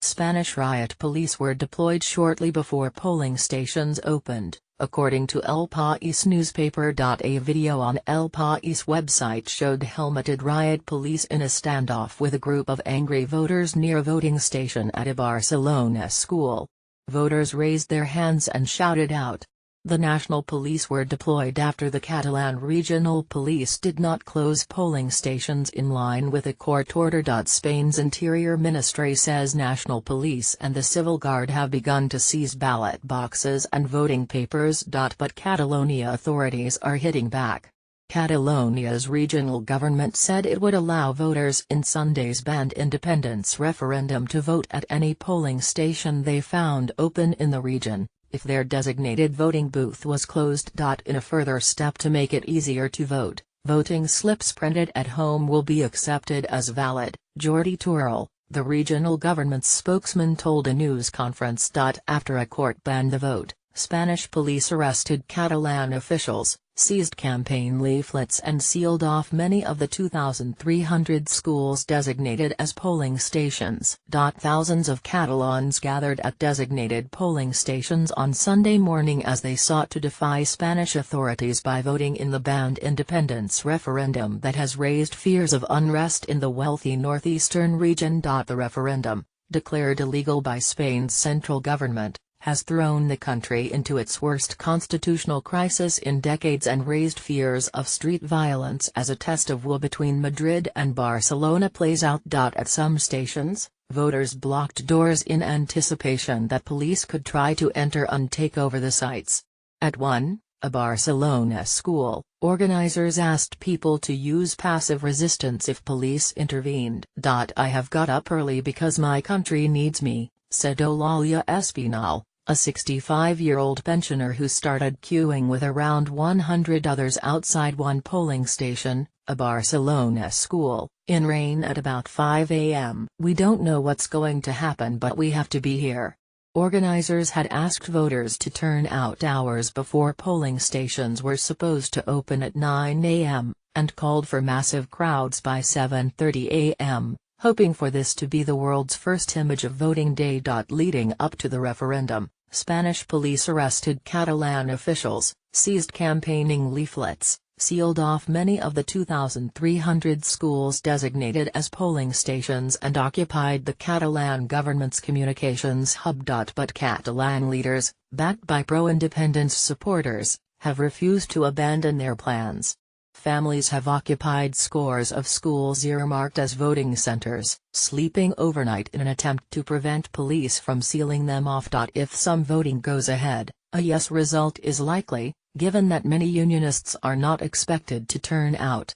Spanish riot police were deployed shortly before polling stations opened, according to El País newspaper. A video on El País website showed helmeted riot police in a standoff with a group of angry voters near a voting station at a Barcelona school. Voters raised their hands and shouted out. The national police were deployed after the Catalan regional police did not close polling stations in line with a court order. Spain's Interior Ministry says national police and the civil guard have begun to seize ballot boxes and voting papers. But Catalonia authorities are hitting back. Catalonia's regional government said it would allow voters in Sunday's banned independence referendum to vote at any polling station they found open in the region, if their designated voting booth was closed. In a further step to make it easier to vote, voting slips printed at home will be accepted as valid, Jordi Turul, the regional government's spokesman, told a news conference. After a court banned the vote, Spanish police arrested Catalan officials, seized campaign leaflets and sealed off many of the 2,300 schools designated as polling stations. Thousands of Catalans gathered at designated polling stations on Sunday morning as they sought to defy Spanish authorities by voting in the banned independence referendum that has raised fears of unrest in the wealthy northeastern region. The referendum, declared illegal by Spain's central government, has thrown the country into its worst constitutional crisis in decades and raised fears of street violence as a test of will between Madrid and Barcelona plays out. At some stations, voters blocked doors in anticipation that police could try to enter and take over the sites. At one, a Barcelona school, organizers asked people to use passive resistance if police intervened. I have got up early because my country needs me, said Eulalia Espinal, a 65-year-old pensioner who started queuing with around 100 others outside one polling station, a Barcelona school, in rain at about 5 a.m. We don't know what's going to happen, but we have to be here. Organizers had asked voters to turn out hours before polling stations were supposed to open at 9 a.m., and called for massive crowds by 7:30 a.m., hoping for this to be the world's first image of voting day. Leading up to the referendum, Spanish police arrested Catalan officials, seized campaigning leaflets, sealed off many of the 2,300 schools designated as polling stations and occupied the Catalan government's communications hub. But Catalan leaders, backed by pro-independence supporters, have refused to abandon their plans. Families have occupied scores of schools earmarked as voting centers, sleeping overnight in an attempt to prevent police from sealing them off. If some voting goes ahead, a yes result is likely, given that many unionists are not expected to turn out.